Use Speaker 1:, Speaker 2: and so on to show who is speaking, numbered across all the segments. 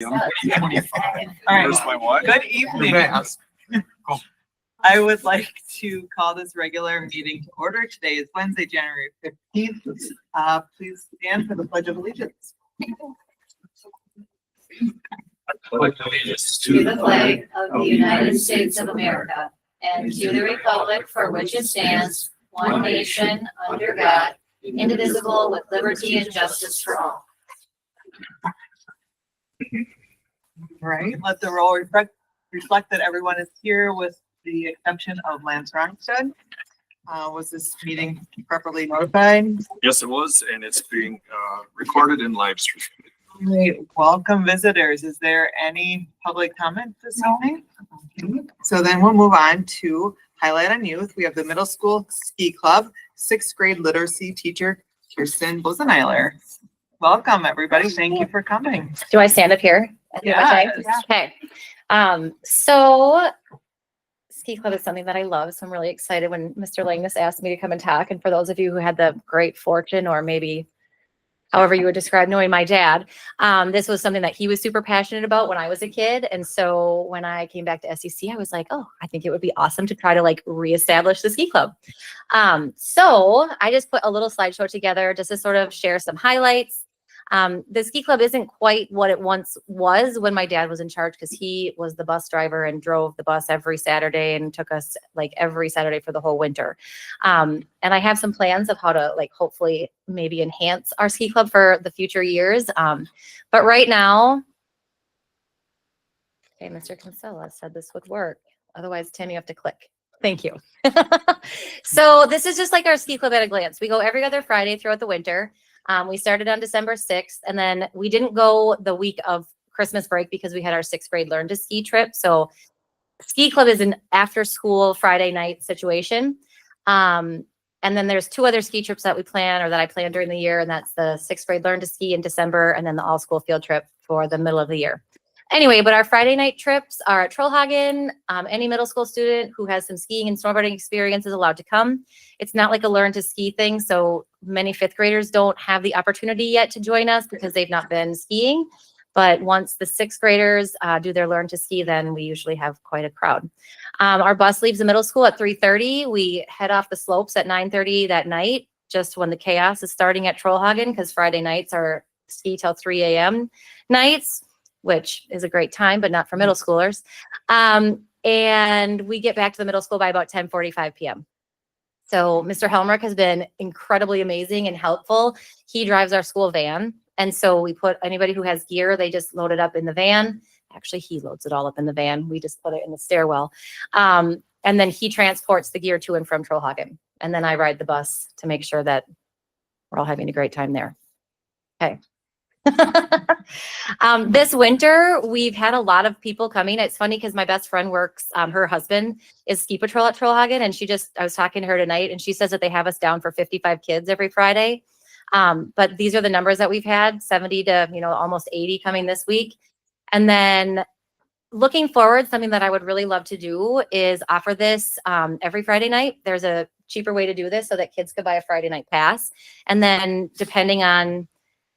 Speaker 1: 2025. All right.
Speaker 2: Where's my what?
Speaker 1: Good evening. I would like to call this regular meeting to order. Today is Wednesday, January 15th. Please stand for the Pledge of Allegiance.
Speaker 2: Pledge allegiance
Speaker 3: To the flag of the United States of America and to the republic for which it stands, one nation, under God, indivisible, with liberty and justice for all.
Speaker 1: Right, let the roll reflect that everyone is here with the exception of Lance Ronstadt. Was this meeting properly notified?
Speaker 2: Yes, it was, and it's being recorded and live streamed.
Speaker 1: Great. Welcome visitors. Is there any public comment this evening? So then we'll move on to Highlight on Youth. We have the Middle School Ski Club, 6th grade literacy teacher, Kirsten Boseneiler. Welcome, everybody. Thank you for coming.
Speaker 4: Do I stand up here?
Speaker 1: Yes.
Speaker 4: Okay. So ski club is something that I love. So I'm really excited when Mr. Langness asked me to come and talk. And for those of you who had the great fortune, or maybe however you would describe knowing my dad, this was something that he was super passionate about when I was a kid. And so when I came back to SCC, I was like, oh, I think it would be awesome to try to like reestablish the ski club. So I just put a little slideshow together just to sort of share some highlights. The ski club isn't quite what it once was when my dad was in charge, because he was the bus driver and drove the bus every Saturday and took us like every Saturday for the whole winter. And I have some plans of how to like hopefully maybe enhance our ski club for the future years. But right now, okay, Mr. Kinsella said this would work. Otherwise, Tim, you have to click. Thank you. So this is just like our ski club at a glance. We go every other Friday throughout the winter. We started on December 6th, and then we didn't go the week of Christmas break because we had our 6th grade learn to ski trip. So ski club is an after school Friday night situation. And then there's 2 other ski trips that we plan, or that I plan during the year. And that's the 6th grade learn to ski in December, and then the all school field trip for the middle of the year. Anyway, but our Friday night trips are at Trollhagen. Any middle school student who has some skiing and snowboarding experience is allowed to come. It's not like a learn to ski thing. So many 5th graders don't have the opportunity yet to join us because they've not been skiing. But once the 6th graders do their learn to ski, then we usually have quite a crowd. Our bus leaves the middle school at 3:30. We head off the slopes at 9:30 that night, just when the chaos is starting at Trollhagen, because Friday nights are ski till 3 a.m. nights, which is a great time, but not for middle schoolers. And we get back to the middle school by about 10:45 p.m. So Mr. Helmrich has been incredibly amazing and helpful. He drives our school van. And so we put anybody who has gear, they just load it up in the van. Actually, he loads it all up in the van. We just put it in the stairwell. And then he transports the gear to and from Trollhagen. And then I ride the bus to make sure that we're all having a great time there. Okay. This winter, we've had a lot of people coming. It's funny because my best friend works, her husband is ski patrol at Trollhagen, and I was talking to her tonight, and she says that they have us down for 55 kids every Friday. But these are the numbers that we've had, 70 to, almost 80 coming this week. And then looking forward, something that I would really love to do is offer this every Friday night. There's a cheaper way to do this so that kids could buy a Friday night pass. And then depending on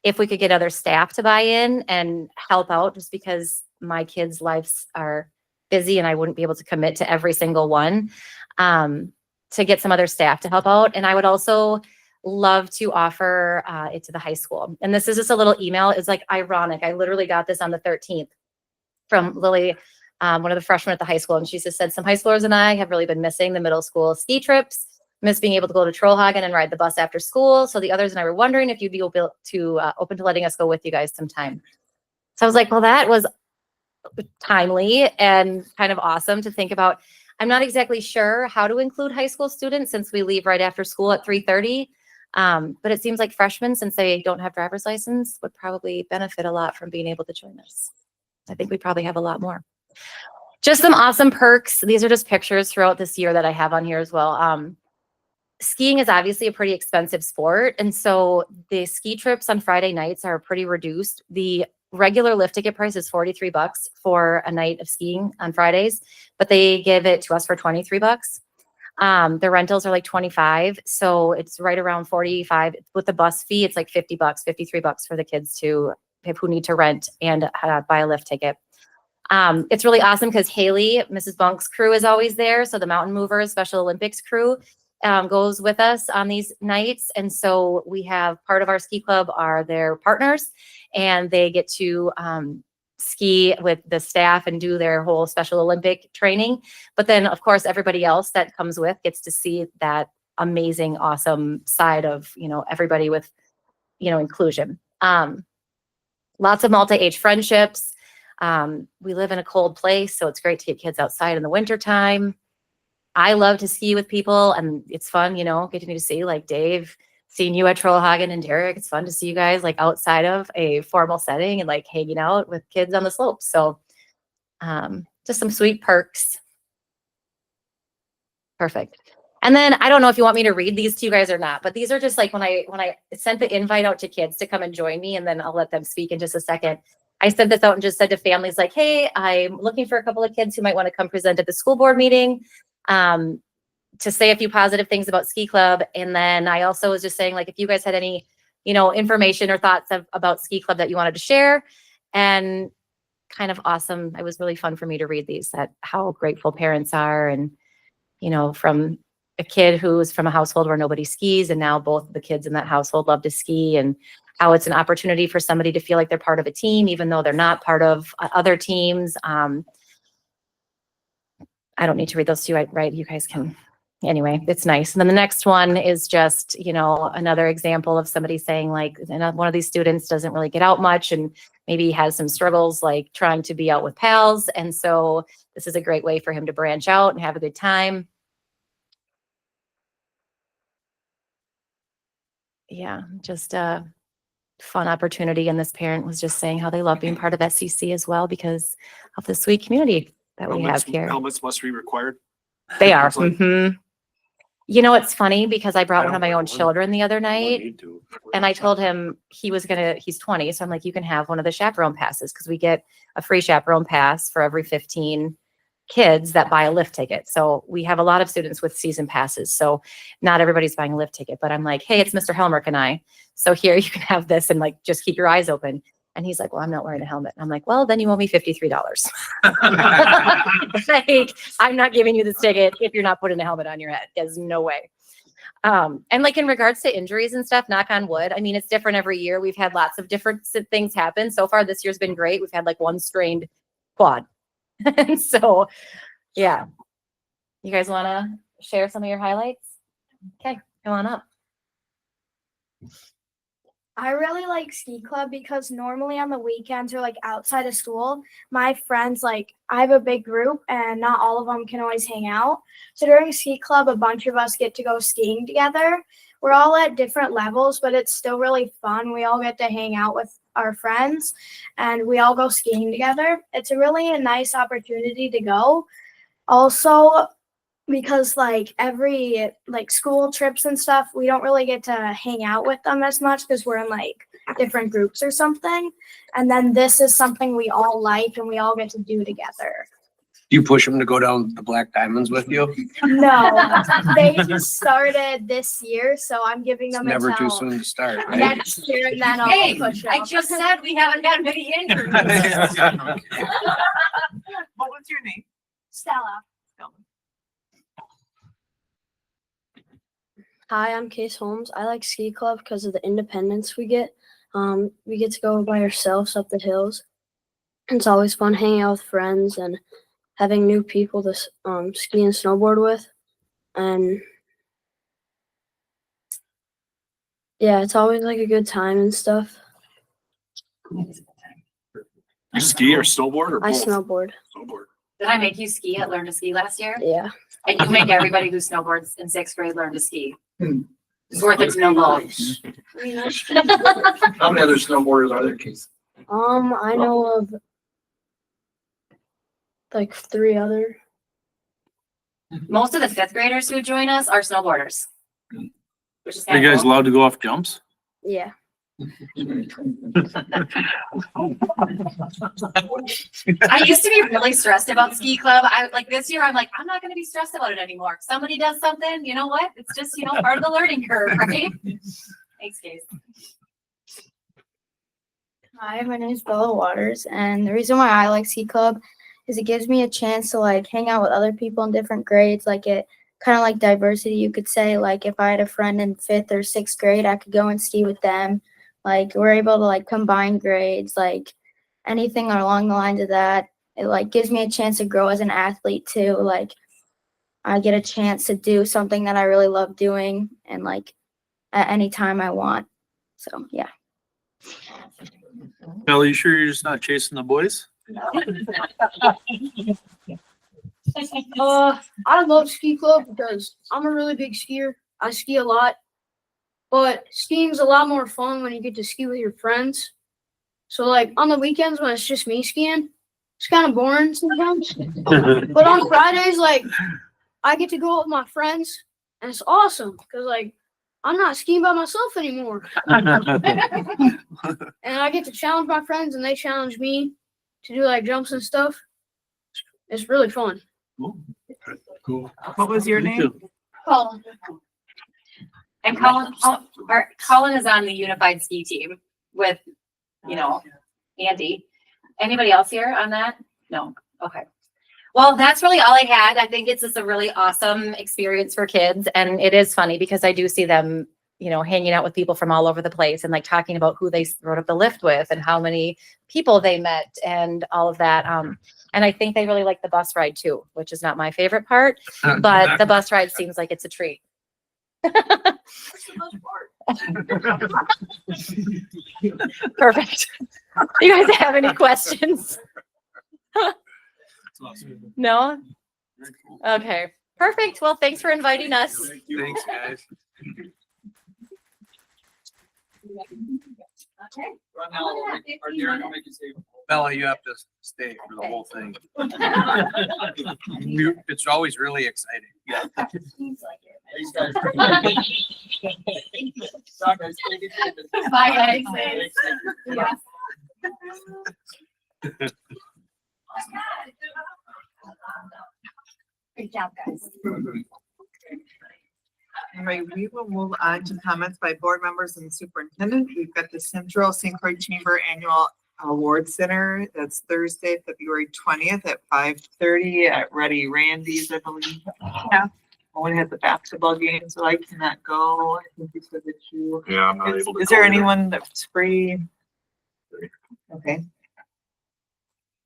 Speaker 4: if we could get other staff to buy in and help out, just because my kids' lives are busy and I wouldn't be able to commit to every single one, to get some other staff to help out. And I would also love to offer it to the high school. And this is just a little email. It's like ironic. I literally got this on the 13th from Lily, one of the freshmen at the high school. And she just said, some high schoolers and I have really been missing the middle school ski trips. Miss being able to go to Trollhagen and ride the bus after school. So the others and I were wondering if you'd be open to letting us go with you guys sometime. So I was like, well, that was timely and kind of awesome to think about. I'm not exactly sure how to include high school students since we leave right after school at 3:30. But it seems like freshmen, since they don't have driver's license, would probably benefit a lot from being able to join us. I think we probably have a lot more. Just some awesome perks. These are just pictures throughout this year that I have on here as well. Skiing is obviously a pretty expensive sport. And so the ski trips on Friday nights are pretty reduced. The regular lift ticket price is $43 for a night of skiing on Fridays, but they give it to us for $23. The rentals are like $25. So it's right around $45 with the bus fee. It's like $50, $53 for the kids to who need to rent and buy a lift ticket. It's really awesome because Haley, Mrs. Bunk's crew, is always there. So the Mountain Movers Special Olympics crew goes with us on these nights. And so we have part of our ski club are their partners, and they get to ski with the staff and do their whole Special Olympic training. But then, of course, everybody else that comes with gets to see that amazing, awesome side of, everybody with, inclusion. Lots of multi-age friendships. We live in a cold place, so it's great to get kids outside in the wintertime. I love to ski with people, and it's fun, getting to see like Dave, seeing you at Trollhagen, and Derek. It's fun to see you guys like outside of a formal setting and like hanging out with kids on the slopes. So just some sweet perks. Perfect. And then I don't know if you want me to read these to you guys or not, but these are just like when I sent the invite out to kids to come and join me, and then I'll let them speak in just a second. I sent this out and just said to families like, hey, I'm looking for a couple of kids who might want to come present at the school board meeting to say a few positive things about Ski Club. And then I also was just saying, like, if you guys had any, information or thoughts about Ski Club that you wanted to share. And kind of awesome. It was really fun for me to read these, that how grateful parents are. And, from a kid who was from a household where nobody skis, and now both of the kids in that household love to ski, and how it's an opportunity for somebody to feel like they're part of a team, even though they're not part of other teams. I don't need to read those to you, right? You guys can. Anyway, it's nice. And then the next one is just, another example of somebody saying like, one of these students doesn't really get out much and maybe has some struggles like trying to be out with pals. And so this is a great way for him to branch out and have a good time. Yeah, just a fun opportunity. And this parent was just saying how they love being part of SCC as well because of the sweet community that we have here.
Speaker 2: Helmets must be required.
Speaker 4: They are.
Speaker 2: It's like-
Speaker 4: Mhm. It's funny because I brought one of my own children the other night, and I told him he's 20. So I'm like, you can have one of the chaperone passes because we get a free chaperone pass for every 15 kids that buy a lift ticket. So we have a lot of students with season passes. So not everybody's buying a lift ticket, but I'm like, hey, it's Mr. Helmerick and I. So here you can have this and like, just keep your eyes open. And he's like, well, I'm not wearing a helmet. And I'm like, well, then you owe me $53. Like, I'm not giving you this ticket if you're not putting a helmet on your head. There's no way. And like in regards to injuries and stuff, knock on wood, I mean, it's different every year. We've had lots of different things happen. So far this year's been great. We've had like one strained quad. And so, yeah. You guys want to share some of your highlights? Okay, come on up.
Speaker 5: I really like Ski Club because normally on the weekends or like outside of school, my friends, like I have a big group and not all of them can always hang out. So during Ski Club, a bunch of us get to go skiing together. We're all at different levels, but it's still really fun. We all get to hang out with our friends and we all go skiing together. It's a nice opportunity to go. Also, because like every like school trips and stuff, we don't really get to hang out with them as much because we're in like different groups or something. And then this is something we all like and we all get to do together.
Speaker 6: Do you push them to go down the Black Diamonds with you?
Speaker 5: No, they just started this year, so I'm giving
Speaker 6: It's
Speaker 5: them
Speaker 6: never too
Speaker 5: until
Speaker 6: soon to start, right?
Speaker 5: next year, and then
Speaker 3: Hey,
Speaker 5: I'll push them.
Speaker 3: I just said we haven't had many injuries.
Speaker 1: What was your name?
Speaker 5: Stella.
Speaker 7: Hi, I'm Case Holmes. I like Ski Club because of the independence we get. We get to go by ourselves up the hills. It's always fun hanging out with friends and having new people to ski and snowboard with. And yeah, it's always like a good time and stuff.
Speaker 2: You ski or snowboard or
Speaker 7: I
Speaker 2: both?
Speaker 7: snowboard.
Speaker 2: Snowboard.
Speaker 3: Did I make you ski at Learn to Ski last year?
Speaker 7: Yeah.
Speaker 3: And you make everybody who snowboards in 6th grade learn to ski. It's worth it to know both.
Speaker 6: How many other snowboarders are there, Case?
Speaker 7: I know of like 3 other.
Speaker 3: Most of the 5th graders who join us are snowboarders. Which is
Speaker 8: Are you
Speaker 3: kinda
Speaker 8: guys
Speaker 3: cool.
Speaker 8: allowed to go off jumps?
Speaker 7: Yeah.
Speaker 3: I used to be really stressed about Ski Club. This year I'm like, I'm not gonna be stressed about it anymore. If somebody does something, you know what? It's just, part of the learning curve, right? Thanks, Case.
Speaker 5: Hi, my name is Bella Waters, and the reason why I like Ski Club is it gives me a chance to like hang out with other people in different grades. Like it kind of like diversity, you could say. Like if I had a friend in 5th or 6th grade, I could go and ski with them. Like we're able to like combine grades, like anything along the lines of that. It like gives me a chance to grow as an athlete too. Like I get a chance to do something that I really love doing and like at any time I want. So yeah.
Speaker 2: Ellie, you sure you're just not chasing the boys?
Speaker 8: I love ski club because I'm a really big skier. I ski a lot, but skiing's a lot more fun when you get to ski with your friends. So like on the weekends when it's just me skiing, it's kind of boring sometimes. But on Fridays, like I get to go with my friends, and it's awesome because like I'm not skiing by myself anymore, and I get to challenge my friends, and they challenge me to do like jumps and stuff. It's really fun.
Speaker 2: Cool.
Speaker 1: What was your name?
Speaker 8: Colin.
Speaker 4: And Colin is on the unified ski team with, Andy. Anybody else here on that? No. Okay. Well, that's really all I had. I think it's just a really awesome experience for kids. And it is funny because I do see them, hanging out with people from all over the place and like talking about who they rode up the lift with and how many people they met and all of that. And I think they really like the bus ride too, which is not my favorite part, but the bus ride seems like it's a treat. Perfect. Do you guys have any questions? No? Okay. Perfect. Well, thanks for inviting us.
Speaker 6: Thanks, guys. Bella, you have to stay for the whole thing. It's always really exciting.
Speaker 4: Bye, guys. Great job, guys.
Speaker 1: All right, we will move on to comments by board members and superintendent. We've got the Central St. Croix Chamber Annual Award Center. That's Thursday, February 20th at 5:30 at Ready Randy's, I believe. Yeah. One has a basketball game, so I cannot go. I think you said that you.
Speaker 2: Yeah, I'm not able to.
Speaker 1: Is there
Speaker 2: go either.
Speaker 1: anyone that's free? Okay.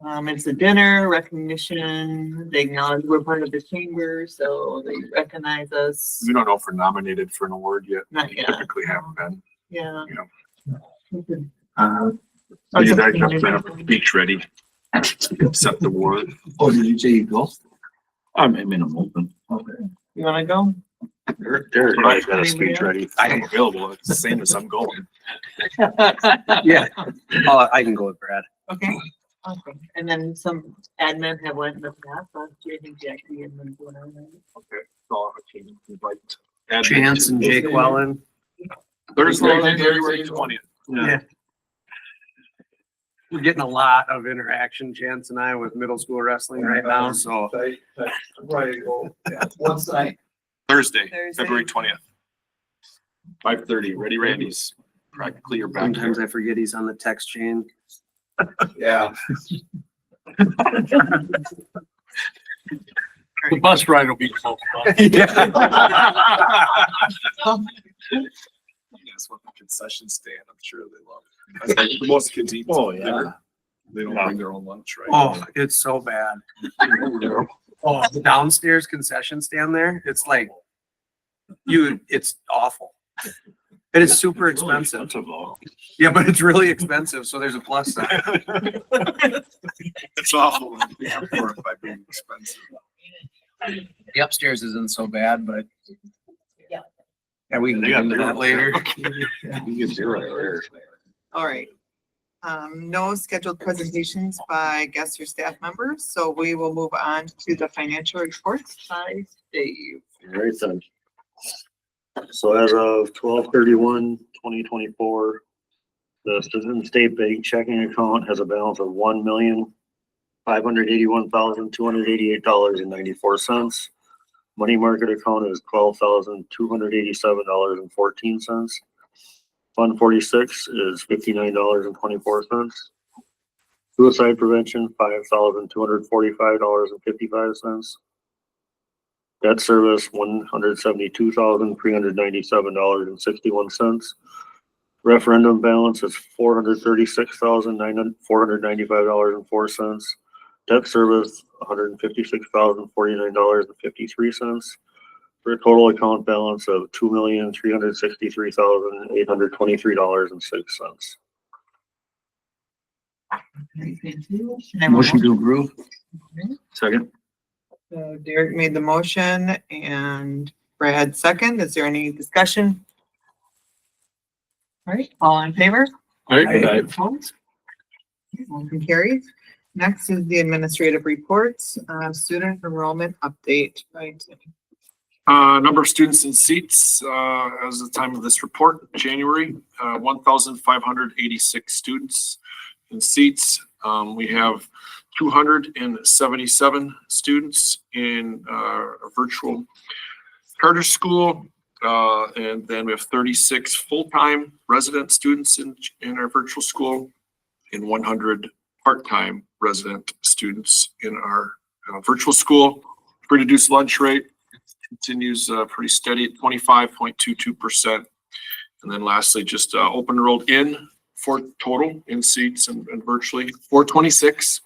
Speaker 1: It's a dinner recognition. They acknowledge we're part of the chamber, so they recognize us.
Speaker 2: We don't know if we're nominated for an award yet.
Speaker 1: Not
Speaker 2: We
Speaker 1: yet.
Speaker 2: typically haven't been.
Speaker 1: Yeah.
Speaker 2: So you guys have to have beach ready. Accept the award.
Speaker 6: Oh, did you say you go?
Speaker 2: I'm open.
Speaker 6: Okay.
Speaker 1: You wanna go?
Speaker 2: Derek, I got a speech ready. I'm available. It's the same as I'm going.
Speaker 6: Yeah. Oh, I can go with Brad.
Speaker 1: Okay. Awesome. And then some admin have went in the past, so I think Jackie and then doing
Speaker 2: Okay. So I'll have to invite
Speaker 6: Chance and Jake Wellen.
Speaker 2: Thursday, February 20th.
Speaker 6: Yeah. We're getting a lot of interaction, Chance and I, with middle school wrestling right now, so.
Speaker 9: Right, well, one side.
Speaker 2: Thursday,
Speaker 1: Thursday.
Speaker 2: February 20th. 5:30, Ready Randy's. Practically your back.
Speaker 6: Sometimes I forget he's on the text chain.
Speaker 9: Yeah.
Speaker 2: The bus ride will be close.
Speaker 6: Yeah.
Speaker 2: That's what the concession stand, I'm sure they love it. Most kids eat.
Speaker 9: Oh, yeah.
Speaker 2: dinner. They don't bring their own lunch, right?
Speaker 6: Oh, it's so bad. Oh, the downstairs concession stand there, it's like, it's awful. It is super expensive. Yeah, but it's really expensive, so there's a plus side.
Speaker 2: It's awful when you have to work by being expensive.
Speaker 6: The upstairs isn't so bad, but.
Speaker 4: Yeah.
Speaker 6: Yeah, we can
Speaker 2: They
Speaker 6: get
Speaker 2: got
Speaker 6: into that later.
Speaker 2: You get zero there.
Speaker 1: All right. No scheduled presentations by guests or staff members, so we will move on to the financial reports by Dave.
Speaker 10: Right then. So as of 12/31/2024, the Citizen State Bank checking account has a balance of $1,581,288.94. Money market account is $12,287.14. Fund 46 is $59.24. Suicide prevention, $5,245.55. Debt service, $172,397.61. Referendum balance is $436,495.04. Debt service, $156,049.53. For a total account balance of $2,363,823.06.
Speaker 1: Motion
Speaker 6: to approve.
Speaker 10: Second.
Speaker 1: So Derek made the motion and Brad second. Is there any discussion? All right, all in favor? Opposed? Motion carries. Next is the administrative reports, student enrollment update. Right.
Speaker 2: Number of students and seats, as of the time of this report, January, 1,586 students and seats. We have 277 students in a virtual charter school. And then we have 36 full-time resident students in our virtual school and 100 part-time resident students in our virtual school. Reduced lunch rate continues pretty steady at 25.22%. And then lastly, just open enrolled in for total in seats and virtually 426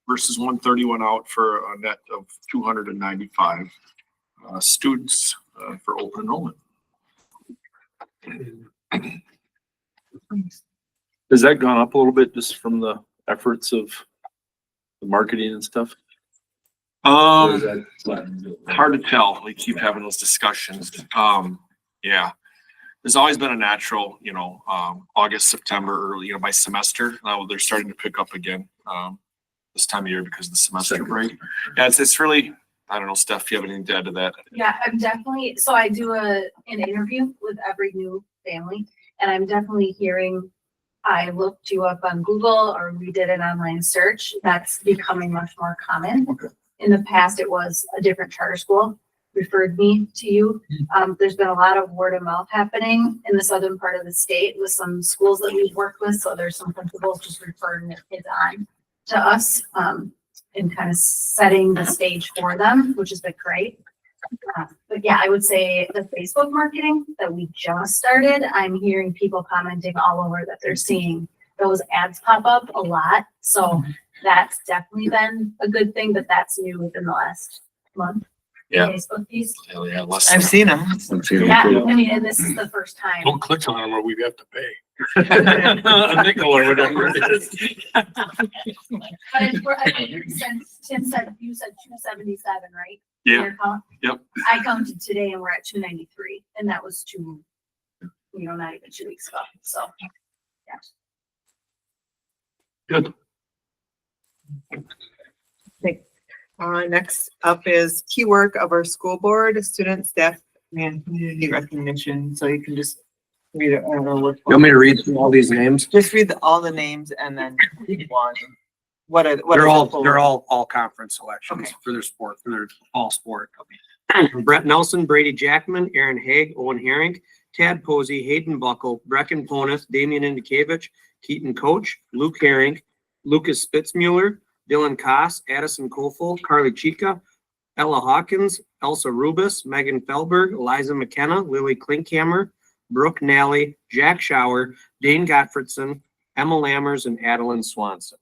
Speaker 2: versus 131 out for a net of 295 students for open enrollment.
Speaker 11: Has that gone up a little bit just from the efforts of the marketing and stuff?
Speaker 2: Hard to tell. We keep having those discussions. Yeah. There's always been a natural, August, September, early, by semester. Now they're starting to pick up again this time of year because of the semester break. Yeah, it's really, I don't know, Steph, if you have anything to add to that?
Speaker 12: Yeah, I'm definitely, so I do an interview with every new family, and I'm definitely hearing, I looked you up on Google or we did an online search. That's becoming much more common.
Speaker 2: Okay.
Speaker 12: In the past, it was a different charter school referred me to you. There's been a lot of word of mouth happening in the southern part of the state with some schools that we've worked with. So there's some principals just referring their kids on to us and kind of setting the stage for them, which has been great. But yeah, I would say the Facebook marketing that we just started, I'm hearing people commenting all over that they're seeing those ads pop up a lot. So that's definitely been a good thing, but that's new within the last month.
Speaker 2: Yeah.
Speaker 12: Facebook piece.
Speaker 2: Hell yeah, less.
Speaker 1: I've seen them.
Speaker 12: Yeah, I mean, and this is the first time.
Speaker 11: Don't click on them or we have to pay. A nickel or whatever it is.
Speaker 12: But it's, I think Tim said, you said 277, right?
Speaker 2: Yeah.
Speaker 12: Your count?
Speaker 2: Yep.
Speaker 12: I counted today and we're at 293, and that was not even 2 weeks ago, so, yeah.
Speaker 11: Good.
Speaker 1: Next up is key work of our school board, student, staff, and community recognition. So you can just read it. I don't know what.
Speaker 6: You want me to read through all these names?
Speaker 1: Just read all the names and then one.
Speaker 6: They're all conference selections
Speaker 1: Okay.
Speaker 6: for their sport, for their fall sport. Brett Nelson, Brady Jackman, Aaron Haig, Owen Herring, Tad Posey, Hayden Buckle, Brecken Poneth, Damian Indikevich, Keaton Coach, Luke Herring, Lucas Spitzmuller, Dylan Koss, Addison Kofel, Carly Chica, Ella Hawkins, Elsa Rubus, Megan Felberg, Eliza McKenna, Lily Klinkhammer, Brooke Nally, Jack Schauer, Dane Gottfredson, Emma Lammers, and Adeline Swanson.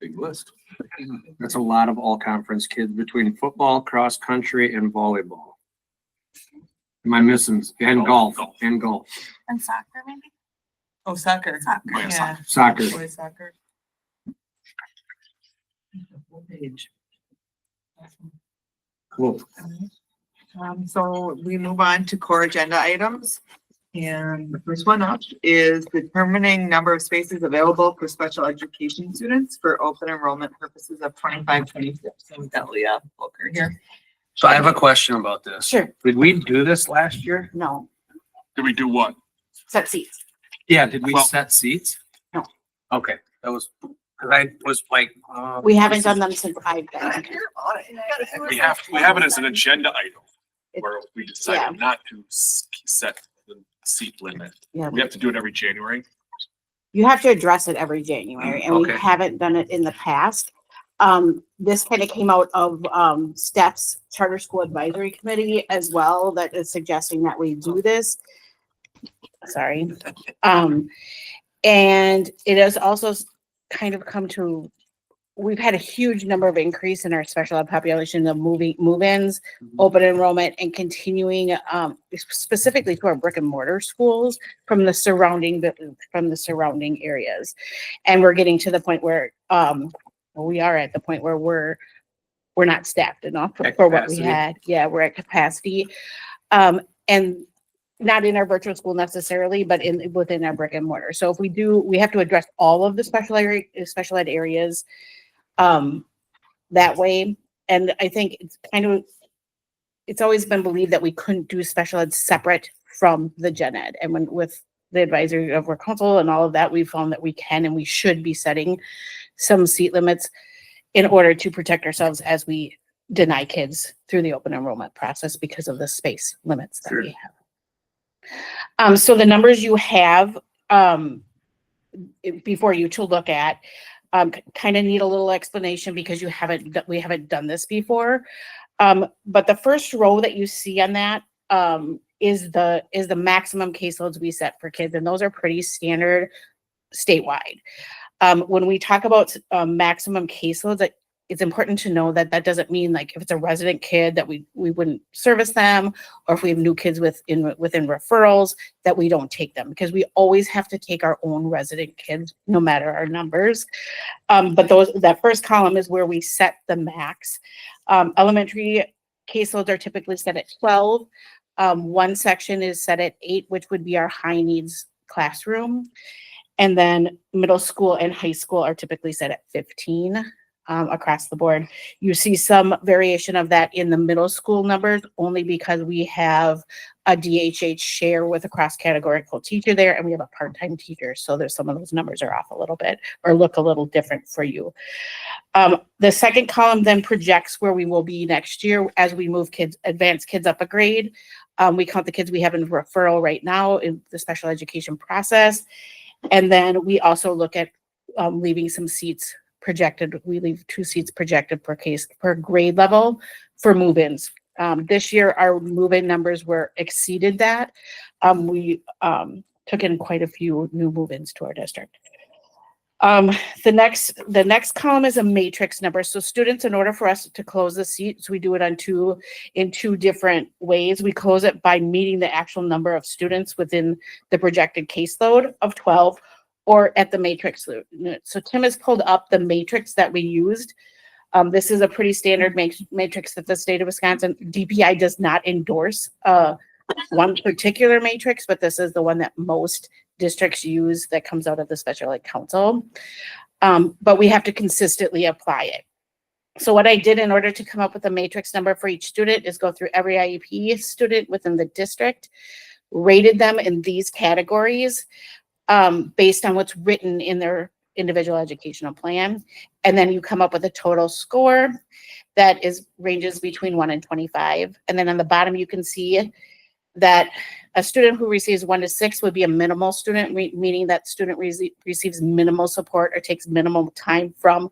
Speaker 11: Big list.
Speaker 6: That's a lot of all conference kids between football, cross country, and volleyball. Am I missing? And golf.
Speaker 12: And soccer, maybe?
Speaker 1: Oh, soccer. Yeah.
Speaker 6: Soccer.
Speaker 1: Boys soccer. Page.
Speaker 6: Cool.
Speaker 1: So we move on to core agenda items. And the first one up is determining number of spaces available for special education students for open enrollment purposes of 25-26. So we've got Leah Booker here.
Speaker 6: So I have a question about this.
Speaker 4: Sure.
Speaker 6: Did we do this last year?
Speaker 4: No,
Speaker 2: Did we do what?
Speaker 4: set seats.
Speaker 6: Yeah, did we
Speaker 2: Well-
Speaker 6: set seats?
Speaker 4: No.
Speaker 6: Okay, that was, cause I was like,
Speaker 4: We haven't done them since I've been here.
Speaker 2: We have it as an agenda item
Speaker 4: It-
Speaker 2: where we
Speaker 4: yeah.
Speaker 2: decided not to set the seat limit?
Speaker 13: Yeah.
Speaker 2: We have to do it every January.
Speaker 13: You have to address it every January, and we
Speaker 2: Okay.
Speaker 13: haven't done it in the past. This kind of came out of STEP's Charter School Advisory Committee as well, that is suggesting that we do this. Sorry. And it has also kind of come to, we've had a huge number of increase in our special ed population of move-ins, open enrollment, and continuing specifically to our brick and mortar schools from the surrounding areas. And we're getting to the point where we are at the point where we're not staffed enough
Speaker 6: At
Speaker 13: for what we
Speaker 6: capacity.
Speaker 13: had. Yeah, we're at capacity. And not in our virtual school necessarily, but within our brick and mortar. So if we have to address all of the special ed areas that way. And I think it's always been believed that we couldn't do special ed separate from the gen ed. And with the advisory of our council and all of that, we found that we can and we should be setting some seat limits in order to protect ourselves as we deny kids through the open enrollment process because of the space limits that we have. So the numbers you have before you to look at kind of need a little explanation because we haven't done this before. But the first row that you see on that is the maximum caseloads we set for kids, and those are pretty standard statewide. When we talk about maximum caseloads, it's important to know that doesn't mean like if it's a resident kid that we wouldn't service them, or if we have new kids within referrals that we don't take them, because we always have to take our own resident kids no matter our numbers. But that first column is where we set the max. Elementary caseloads are typically set at 12. One section is set at 8, which would be our high needs classroom. And then middle school and high school are typically set at 15 across the board. You see some variation of that in the middle school numbers only because we have a DHH share with a cross-categorical teacher there, and we have a part-time teacher. So there's some of those numbers are off a little bit or look a little different for you. The second column then projects where we will be next year as we move advanced kids up a grade. We count the kids we have in referral right now in the special education process. And then we also look at leaving some seats projected. We leave 2 seats projected per grade level for move-ins. This year, our move-in numbers exceeded that. We took in quite a few new move-ins to our district. The next column is a matrix number. So students, in order for us to close the seats, we do it in two different ways. We close it by meeting the actual number of students within the projected caseload of 12 or at the matrix. So Tim has pulled up the matrix that we used. This is a pretty standard matrix that the state of Wisconsin, DPI does not endorse one particular matrix, but this is the one that most districts use that comes out of the special ed council. But we have to consistently apply it. So what I did in order to come up with a matrix number for each student is go through every IEP student within the district, rated them in these categories based on what's written in their individual educational plan. And then you come up with a total score that ranges between 1 and 25. And then on the bottom, you can see that a student who receives 1 to 6 would be a minimal student, meaning that student receives minimal support or takes minimal time from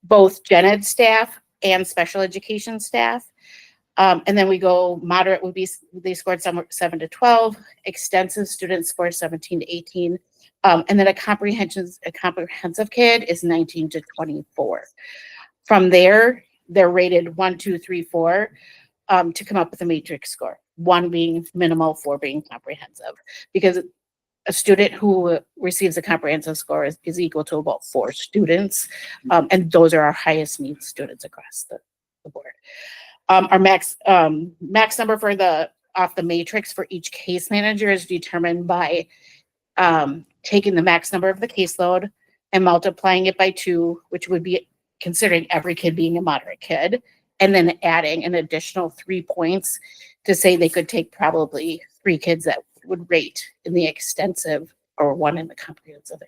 Speaker 13: both gen ed staff and special education staff. And then we go moderate would be, they scored 7 to 12, extensive students score 17 to 18. And then a comprehensive kid is 19 to 24. From there, they're rated 1, 2, 3, 4 to come up with a matrix score. 1 being minimal, 4 being comprehensive, because a student who receives a comprehensive score is equal to about 4 students. And those are our highest needs students across the board. Our max number for off the matrix for each case manager is determined by taking the max number of the caseload and multiplying it by 2, which would be considering every kid being a moderate kid, and then adding an additional 3 points to say they could take probably 3 kids that would rate in the extensive or 1 in the comprehensive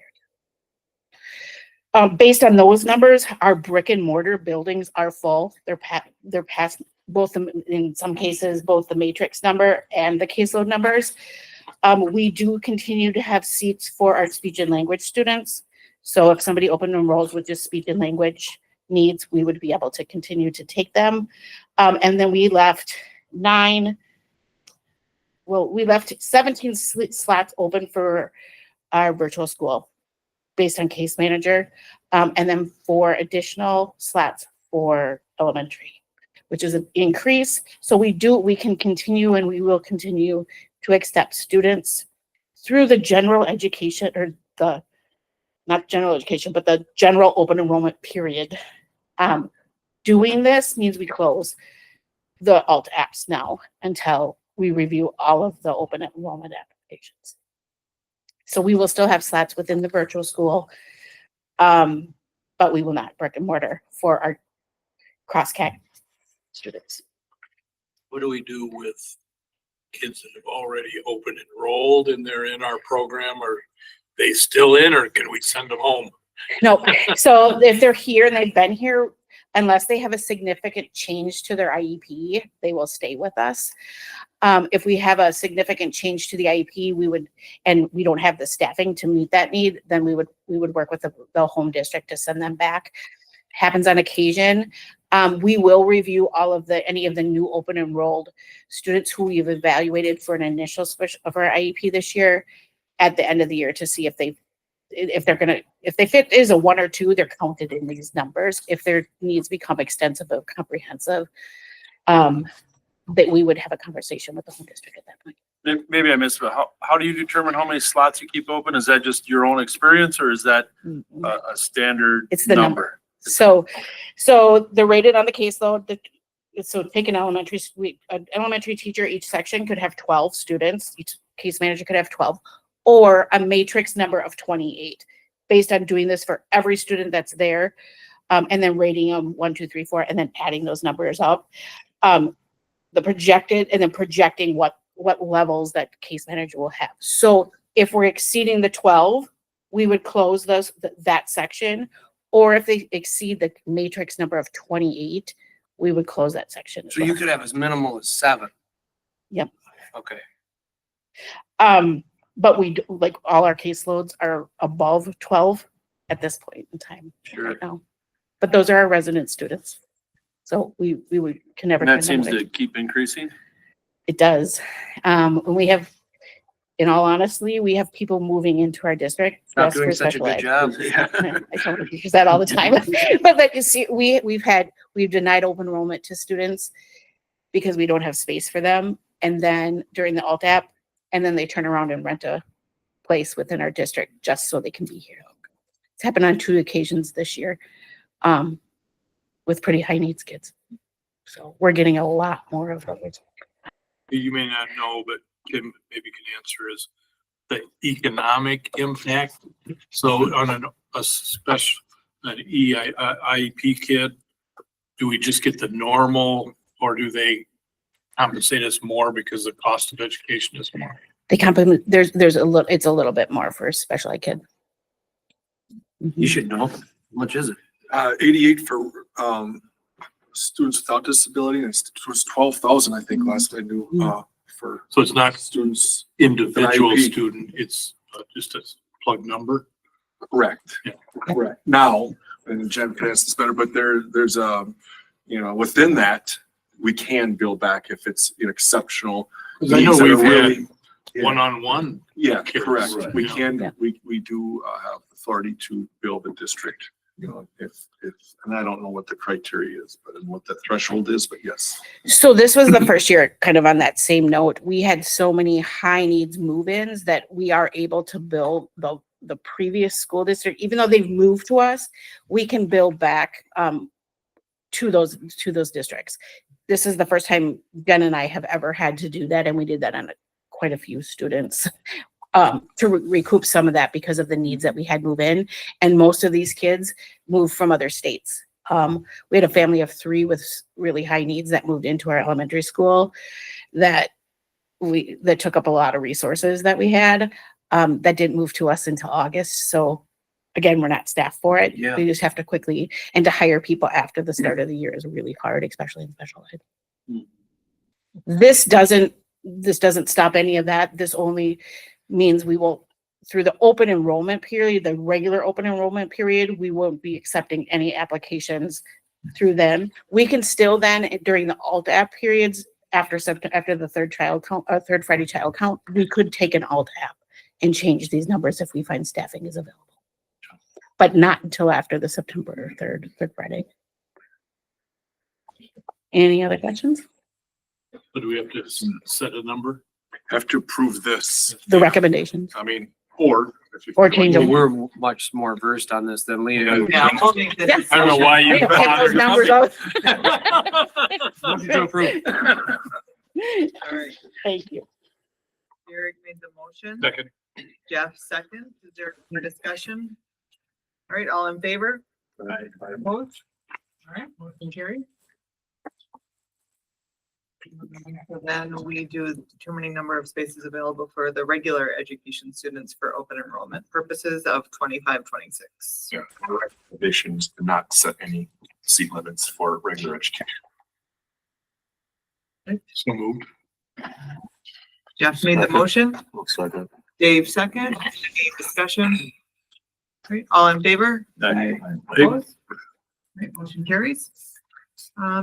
Speaker 13: area. Based on those numbers, our brick and mortar buildings are full. They're past both, in some cases, both the matrix number and the caseload numbers. We do continue to have seats for our speech and language students. So if somebody open enrolls with just speech and language needs, we would be able to continue to take them. And then we left 17 slots open for our virtual school based on case manager. And then 4 additional slots for elementary, which is an increase. So we can continue and we will continue to accept students through the general education or not general education, but the general open enrollment period. Doing this means we close the alt apps now until we review all of the open enrollment applications. So we will still have slots within the virtual school, but we will not brick and mortar for our cross-CAC students.
Speaker 11: What do we do with kids that have already open enrolled and they're in our program? Are they still in, or can we send them home?
Speaker 13: No, so if they're here and they've been here, unless they have a significant change to their IEP, they will stay with us. If we have a significant change to the IEP, and we don't have the staffing to meet that need, then we would work with the home district to send them back. Happens on occasion. We will review any of the new open enrolled students who we've evaluated for an initial switch of our IEP this year at the end of the year to see if they fit is a 1 or 2, they're counted in these numbers. If their needs become extensive or comprehensive, that we would have a conversation with the home district at that point.
Speaker 11: Maybe I missed, but how do you determine how many slots you keep open? Is that just your own experience, or is that a standard?
Speaker 13: It's the number. So they're rated on the caseload. So take an elementary teacher, each section could have 12 students. Each case manager could have 12, or a matrix number of 28, based on doing this for every student that's there, and then rating them 1, 2, 3, 4, and then adding those numbers up. Projecting what levels that case manager will have. So if we're exceeding the 12, we would close that section, or if they exceed the matrix number of 28, we would close that section.
Speaker 6: So you could have as minimal as 7.
Speaker 13: Yep.
Speaker 6: Okay.
Speaker 13: But we like all our caseloads are above 12 at this point in time.
Speaker 11: Sure.
Speaker 13: Right now. But those are our resident students. So we can never.
Speaker 11: And that seems to keep increasing.
Speaker 13: It does. We have, in all honesty, we have people moving into our district.
Speaker 6: Not doing such a good job.
Speaker 13: I tell the teachers that all the time. But like you see, we've denied open enrollment to students because we don't have space for them. And then during the alt app, and then they turn around and rent a place within our district just so they can be here. It's happened on 2 occasions this year, with pretty high needs kids. So we're getting a lot more of those.
Speaker 11: You may not know, but Kim maybe can answer is the economic impact. So on a special, an IEP kid, do we just get the normal, or do they compensate us more because the cost of education is more?
Speaker 13: They compensate. There's a little. It's a little bit more for a special ed kid.
Speaker 6: You should know. How much is it?
Speaker 2: 88 for students without disability, and it was 12,000, I think, last I knew, for.
Speaker 11: So it's not
Speaker 2: students.
Speaker 11: individual
Speaker 2: IEP.
Speaker 11: student, it's just a plug number.
Speaker 2: Correct.
Speaker 11: Yeah.
Speaker 2: Correct. Now, and Jen can answer this better, but there's within that, we can bill back if it's an exceptional.
Speaker 11: 'Cause I know
Speaker 2: needs that are
Speaker 11: we've had
Speaker 2: really- Yeah.
Speaker 11: one-on-one.
Speaker 2: Yeah,
Speaker 11: kids,
Speaker 2: correct.
Speaker 11: right.
Speaker 2: We
Speaker 11: Yeah.
Speaker 2: can,
Speaker 13: Yeah.
Speaker 2: we do have authority to bill the district, if, and I don't know what the criteria is, but and what the threshold is, but yes.
Speaker 13: So this was the first year, kind of on that same note, we had so many high needs move-ins that we are able to bill the previous school district, even though they've moved to us, we can bill back to those districts. This is the first time Jen and I have ever had to do that, and we did that on quite a few students to recoup some of that because of the needs that we had move in. And most of these kids moved from other states. We had a family of 3 with really high needs that moved into our elementary school that took up a lot of resources that we had, that didn't move to us until August. So again, we're not staffed for it.
Speaker 6: Yeah.
Speaker 13: We just have to quickly, and to hire people after the start of the year is really hard, especially in special ed. This doesn't this doesn't stop any of that. This only means we will, through the open enrollment period, the regular open enrollment period, we won't be accepting any applications through then. We can still then, during the alt app periods, after the third Friday child count, we could take an alt app and change these numbers if we find staffing is available. But not until after the September third Friday. Any other questions?
Speaker 11: But do we have to set a number?
Speaker 2: Have to approve this.
Speaker 13: The recommendations
Speaker 2: I mean, or. if you-
Speaker 13: or change them?
Speaker 6: We're much more versed on this than Leah.
Speaker 1: Yeah, we'll make the
Speaker 13: Yes.
Speaker 11: I don't know why you
Speaker 13: Get those
Speaker 11: bothered.
Speaker 13: numbers out.
Speaker 6: Motion to approve.
Speaker 1: All right,
Speaker 13: Thank you.
Speaker 1: Eric made the motion.
Speaker 11: Second.
Speaker 1: Jeff second. Is there more discussion? All right, all in favor? Opposed? All right, motion carried. So then we do determining number of spaces available for the regular education students for open enrollment purposes of 25-26.
Speaker 2: Yeah, our recommendations do not set any seat limits for regular education.
Speaker 11: So moved.
Speaker 1: Jeff made the motion.
Speaker 10: Looks like it.
Speaker 1: Dave second. Any discussion? All right, all in favor?
Speaker 10: Aye.
Speaker 1: Opposed? All right, motion carries.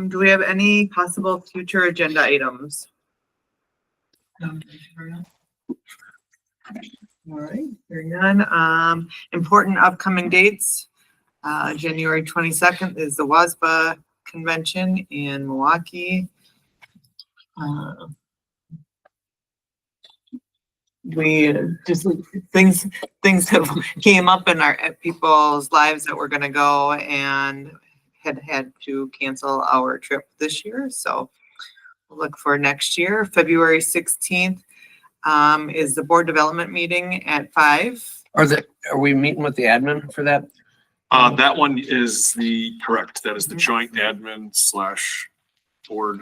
Speaker 1: Do we have any possible future agenda items? All right, hearing none. Important upcoming dates. January 22nd is the WASBA convention in Milwaukee. We just, things have came up in people's lives that we're gonna go and had to cancel our trip this year, so we'll look for next year. February 16th is the board development meeting at 5.
Speaker 6: Are we meeting with the admin for that?
Speaker 2: That one is correct. That is the joint admin / board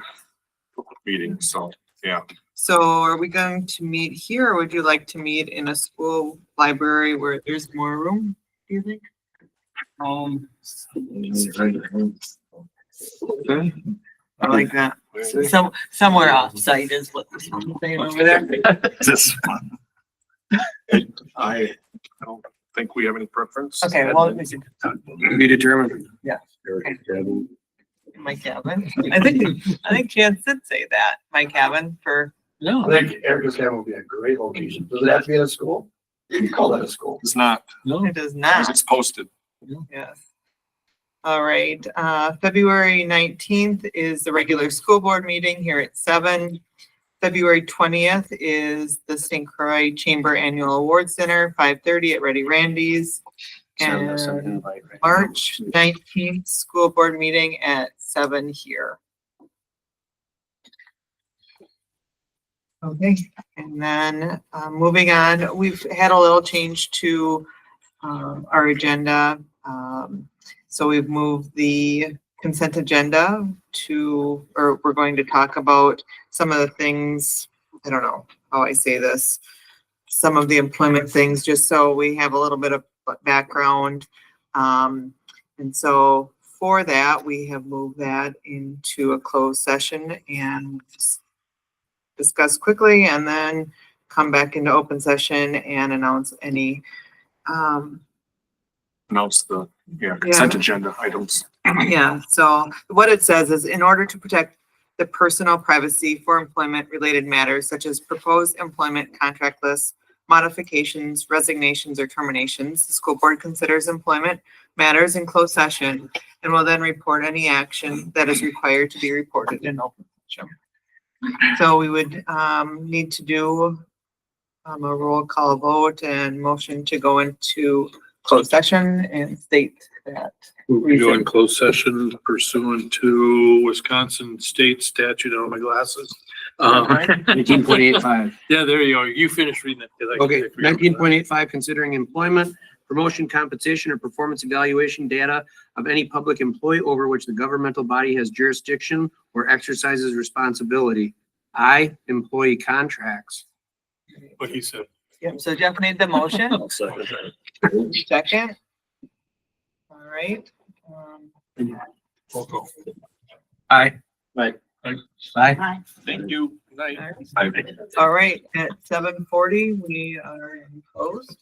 Speaker 2: meeting. So, yeah.
Speaker 1: So are we going to meet here, or would you like to meet in a school library where there's more room, do you think? I like that. Somewhere off-site is what this one's saying over there.
Speaker 2: This one. I don't think we have any preference.
Speaker 1: Okay, well, let me see.
Speaker 6: Be determined.
Speaker 1: My cabin. I think Chance did say that, my cabin for.
Speaker 9: I think Erica's cabin would be a great location. Does it have to be at a school? You can call that a school.
Speaker 2: It's not.
Speaker 1: It does not.
Speaker 2: It's posted.
Speaker 1: Yes. All right, February 19th is the regular school board meeting here at 7. February 20th is the St. Croix Chamber Annual Awards Dinner, 5:30 at Ready Randy's. And March 19th, school board meeting at 7 here. Okay, and then moving on, we've had a little change to our agenda. So we've moved the consent agenda or we're going to talk about some of the things, I don't know how I say this, some of the employment things, just so we have a little bit of background. And so for that, we have moved that into a closed session and discuss quickly and then come back into open session and announce any
Speaker 2: Announce the consent agenda items.
Speaker 1: Yeah, so what it says is, in order to protect the personal privacy for employment related matters such as proposed employment contract lists, modifications, resignations, or terminations, the school board considers employment matters in closed session and will then report any action that is required to be reported in open session. So we would need to do a roll call vote and motion to go into closed session and state that.
Speaker 11: We're doing closed session pursuant to Wisconsin State Statute on my glasses.
Speaker 6: 19.85.
Speaker 11: Yeah, there you go. You finish reading it.
Speaker 6: Okay, 19.85, considering employment, promotion, compensation, or performance evaluation data of any public employee over which the governmental body has jurisdiction or exercises responsibility. I, employee contracts.
Speaker 11: What he said.
Speaker 1: Yep, so Jeff made the motion. Second. All right.
Speaker 11: Roll call.
Speaker 6: Aye.
Speaker 10: Aye.
Speaker 6: Aye.
Speaker 2: Thank you. Night.
Speaker 1: All right, at 7:40, we are closed.